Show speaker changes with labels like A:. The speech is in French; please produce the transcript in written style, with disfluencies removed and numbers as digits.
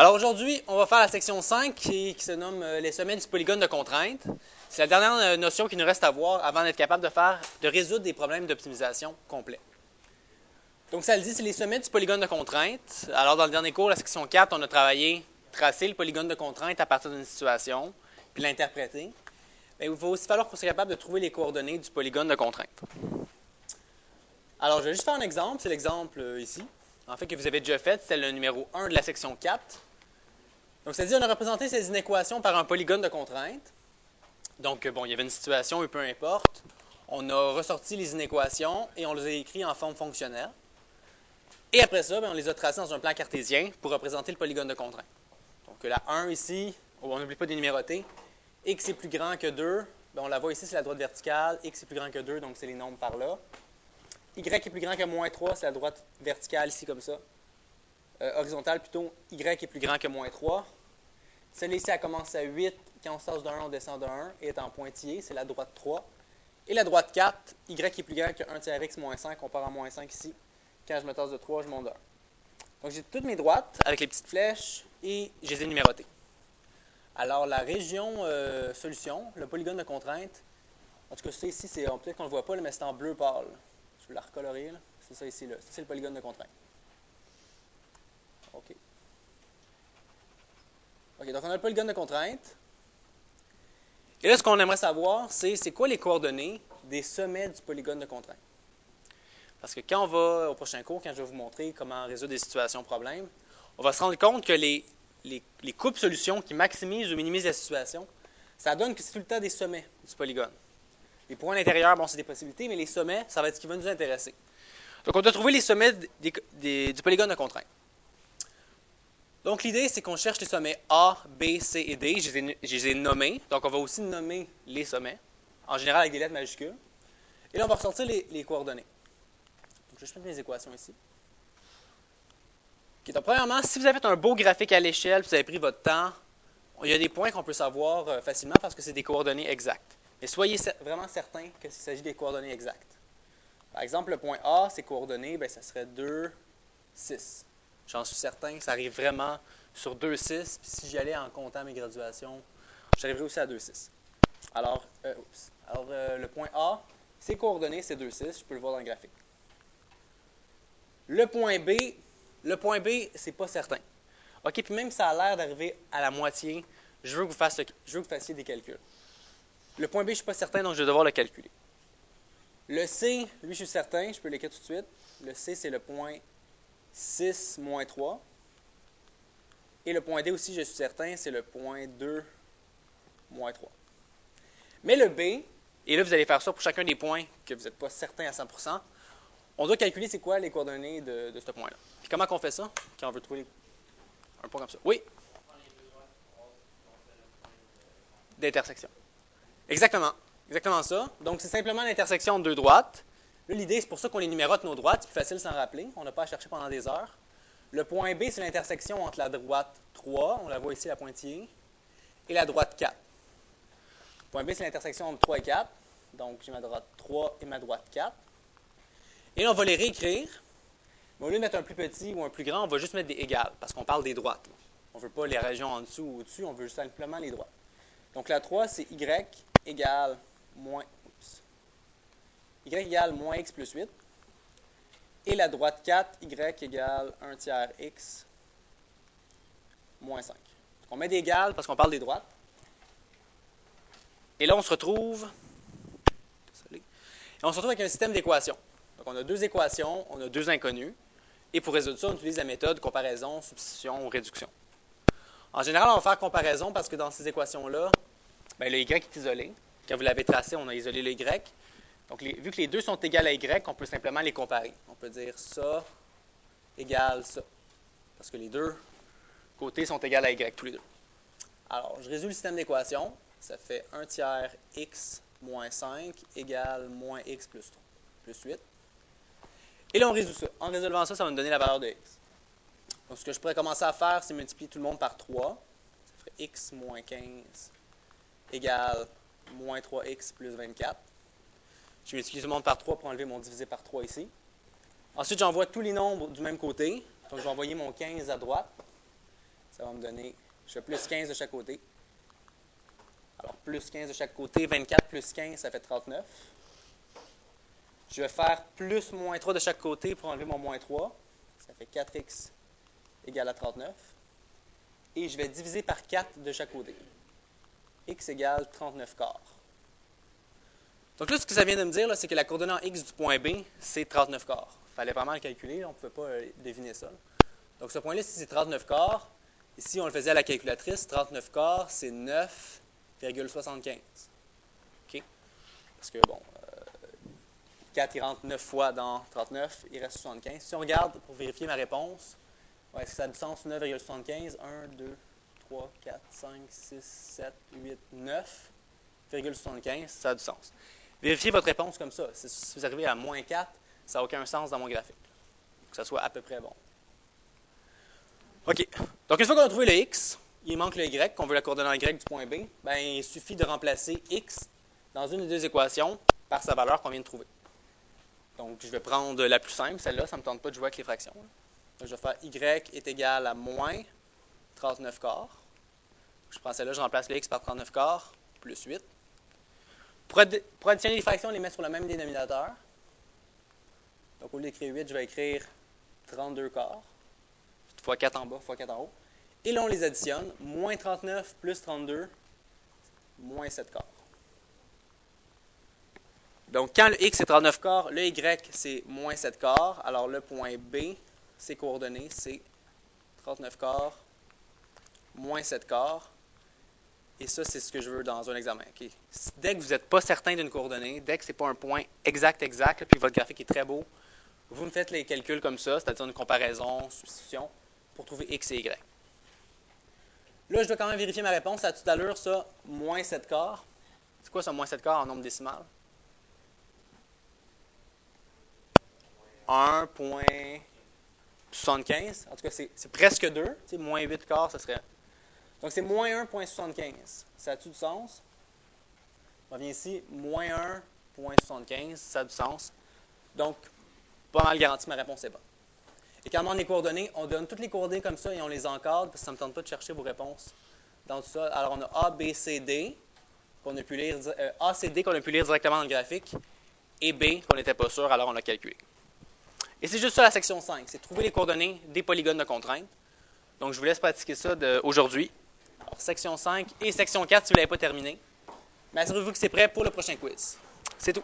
A: Alors aujourd'hui, on va faire la section 5 qui se nomme les sommets du polygone de contrainte. C'est la dernière notion qu'il nous reste à voir avant d'être capable de résoudre des problèmes d'optimisation complets. Donc ça le dit, c'est les sommets du polygone de contrainte. Alors dans le dernier cours, la section 4, on a tracé le polygone de contrainte à partir d'une situation, puis l'interpréter. Mais il va aussi falloir qu'on soit capable de trouver les coordonnées du polygone de contrainte. Alors je vais juste faire un exemple, c'est l'exemple ici. En fait, que vous avez déjà fait, c'est le numéro 1 de la section 4. Donc, ça dit, on a représenté ces inéquations par un polygone de contrainte. Donc, bon, il y avait une situation, et peu importe. On a ressorti les inéquations et on les a écrites en forme fonctionnelle. Et après ça, on les a tracées dans un plan cartésien pour représenter le polygone de contrainte. Donc, la 1 ici, on n'oublie pas de numéroter. X est plus grand que 2. On la voit ici, c'est la droite verticale. X est plus grand que 2, donc c'est les nombres par là. Y est plus grand que moins 3, c'est la droite verticale ici comme ça. Horizontale plutôt, Y est plus grand que moins 3. Celle-là ici, elle commence à 8. Quand on sort de 1, on descend de 1 et est en pointillé, c'est la droite 3. Et la droite 4, Y est plus grand que 1 tiers X moins 5, on part en moins 5 ici. Quand je me tasse de 3, je monte de 1. Donc j'ai toutes mes droites avec les petites flèches et je les ai numérotées. Alors la région solution, le polygone de contrainte, en tout cas ça ici, peut-être qu'on ne le voit pas, mais c'est en bleu pâle. Je vais la recolorer. C'est ça ici. Là. Ça, c'est le polygone de contrainte. OK. OK, donc on a le polygone de contrainte. Et là, ce qu'on aimerait savoir, c'est quoi les coordonnées des sommets du polygone de contrainte. Parce que quand on va au prochain cours, quand je vais vous montrer comment résoudre des situations problèmes, on va se rendre compte que les coupes solutions qui maximisent ou minimisent la situation, ça donne que c'est tout le temps des sommets du polygone. Les points à l'intérieur, bon, c'est des possibilités, mais les sommets, ça va être ce qui va nous intéresser. Donc, on doit trouver les sommets du polygone de contrainte. Donc, l'idée, c'est qu'on cherche les sommets A, B, C et D. Je les ai nommés. Donc, on va aussi nommer les sommets, en général avec des lettres majuscules. Et là, on va ressortir les coordonnées. Donc, je vais juste mettre mes équations ici. Okay, donc, premièrement, si vous avez fait un beau graphique à l'échelle, vous avez pris votre temps, il y a des points qu'on peut savoir facilement parce que c'est des coordonnées exactes. Mais soyez vraiment certain qu'il s'agit des coordonnées exactes. Par exemple, le point A, ses coordonnées, ça serait 2, 6. J'en suis certain que ça arrive vraiment sur 2, 6. Puis si j'y allais en comptant mes graduations, j'arriverais aussi à 2, 6. Alors, le point A, ses coordonnées, c'est 2, 6. Je peux le voir dans le graphique. Le point B, c'est pas certain. OK, puis même si ça a l'air d'arriver à la moitié, je veux que vous fassiez des calculs. Le point B, je ne suis pas certain, donc je vais devoir le calculer. Le C, lui, je suis certain, je peux l'écrire tout de suite. Le C, c'est le point 6 moins 3. Et le point D aussi, je suis certain, c'est le point 2 moins 3. Mais le B, et là, vous allez faire ça pour chacun des points que vous n'êtes pas certain à 100%, on doit calculer c'est quoi les coordonnées de ce point-là. Puis comment on fait ça quand on veut trouver un point comme ça? Oui? D'intersection. Exactement. Exactement ça. Donc, c'est simplement l'intersection de deux droites. Là, l'idée, c'est pour ça qu'on les numérote nos droites. C'est plus facile de s'en rappeler. On n'a pas à chercher pendant des heures. Le point B, c'est l'intersection entre la droite 3, on la voit ici, la pointillée, et la droite 4. Le point B, c'est l'intersection entre 3 et 4. Donc, j'ai ma droite 3 et ma droite 4. Et là, on va les réécrire. Mais au lieu de mettre un plus petit ou un plus grand, on va juste mettre des égales, parce qu'on parle des droites. On ne veut pas les régions en dessous ou au-dessus, on veut juste simplement les droites. Donc, la 3, c'est Y égale moins x plus 8. Et la droite 4, y égale 1 tiers x moins 5. Donc, on met des égales parce qu'on parle des droites. Et là, on se retrouve avec un système d'équations. Donc, on a deux équations, on a deux inconnus. Et pour résoudre ça, on utilise la méthode comparaison, substitution ou réduction. En général, on va faire comparaison parce que dans ces équations-là, le y est isolé. Quand vous l'avez tracé, on a isolé le y. Donc, vu que les deux sont égales à y, on peut simplement les comparer. On peut dire ça égale ça. Parce que les deux côtés sont égales à y, tous les deux. Alors, je résous le système d'équations. Ça fait 1 tiers x moins 5 égale moins x plus 8. Et là, on résout ça. En résolvant ça, ça va nous donner la valeur de x. Donc, ce que je pourrais commencer à faire, c'est multiplier tout le monde par 3. Ça ferait x moins 15 égale moins 3x plus 24. Je multiplie tout le monde par 3 pour enlever mon divisé par 3 ici. Ensuite, j'envoie tous les nombres du même côté. Donc, je vais envoyer mon 15 à droite. ça va me donner, je fais plus 15 de chaque côté. Alors, plus 15 de chaque côté, 24 plus 15, ça fait 39. Je vais faire plus moins 3 de chaque côté pour enlever mon moins 3. Ça fait 4x égale à 39. Et je vais diviser par 4 de chaque côté. X égale 39 quarts. Donc là, ce que ça vient de me dire, c'est que la coordonnée x du point B, c'est 39 quarts. Il fallait vraiment le calculer, on ne pouvait pas deviner ça. Donc ce point-là, c'est 39 quarts. Ici, on le faisait à la calculatrice. 39 quarts, c'est 9,75. OK? Parce que, bon, 4, il rentre 9 fois dans 39, il reste 75. Si on regarde pour vérifier ma réponse, ouais, est-ce que ça a du sens 9,75? 1, 2, 3, 4, 5, 6, 7, 8, 9,75, ça a du sens. Vérifiez votre réponse comme ça. Si vous arrivez à moins 4, ça n'a aucun sens dans mon graphique. Il faut que ça soit à peu près bon. OK. Donc, une fois qu'on a trouvé le x, il manque le y, qu'on veut la coordonnée y du point B, bien, il suffit de remplacer x dans une des deux équations par sa valeur qu'on vient de trouver. Donc, je vais prendre la plus simple, celle-là, ça ne me tente pas de jouer avec les fractions. Donc, je vais faire y est égal à moins 39 quarts. Je prends celle-là, je remplace le x par 39 quarts, plus 8. Pour additionner les fractions, on les met sur le même dénominateur. Donc, au lieu d'écrire 8, je vais écrire 32 quarts. Fois 4 en bas, fois 4 en haut. Et là, on les additionne. Moins 39 plus 32, moins 7 quarts. Donc, quand le x est 39 quarts, le y c'est moins 7 quarts. Alors, le point B, ses coordonnées, c'est 39 quarts, moins 7 quarts. Et ça, c'est ce que je veux dans un examen. Okay? Dès que vous n'êtes pas certain d'une coordonnée, dès que ce n'est pas un point exact, puis que votre graphique est très beau, vous me faites les calculs comme ça, c'est-à-dire une comparaison, substitution, pour trouver x et y. Là, je dois quand même vérifier ma réponse. À toute allure, ça, moins 7 quarts. C'est quoi ça, moins 7 quarts en nombre décimal? 1,75. En tout cas, c'est presque 2. Tu sais, moins 8 quarts, ça serait... Donc, c'est moins 1,75. Ça a-tu du sens? On revient ici, moins 1,75. Ça a du sens. Donc, pas mal garanti, ma réponse est bonne. Et quand on demande les coordonnées, on donne toutes les coordonnées comme ça et on les encadre parce que ça ne me tente pas de chercher vos réponses dans tout ça. Alors, on a A, B, C, D qu'on a pu lire, A, C, D qu'on a pu lire directement dans le graphique et B qu'on n'était pas sûr, alors on l'a calculé. Et c'est juste ça la section 5, c'est trouver les coordonnées des polygones de contrainte. Donc, je vous laisse pratiquer ça aujourd'hui. Alors, section 5 et section 4 si vous ne l'avez pas terminé. Mais assurez-vous que c'est prêt pour le prochain quiz. C'est tout.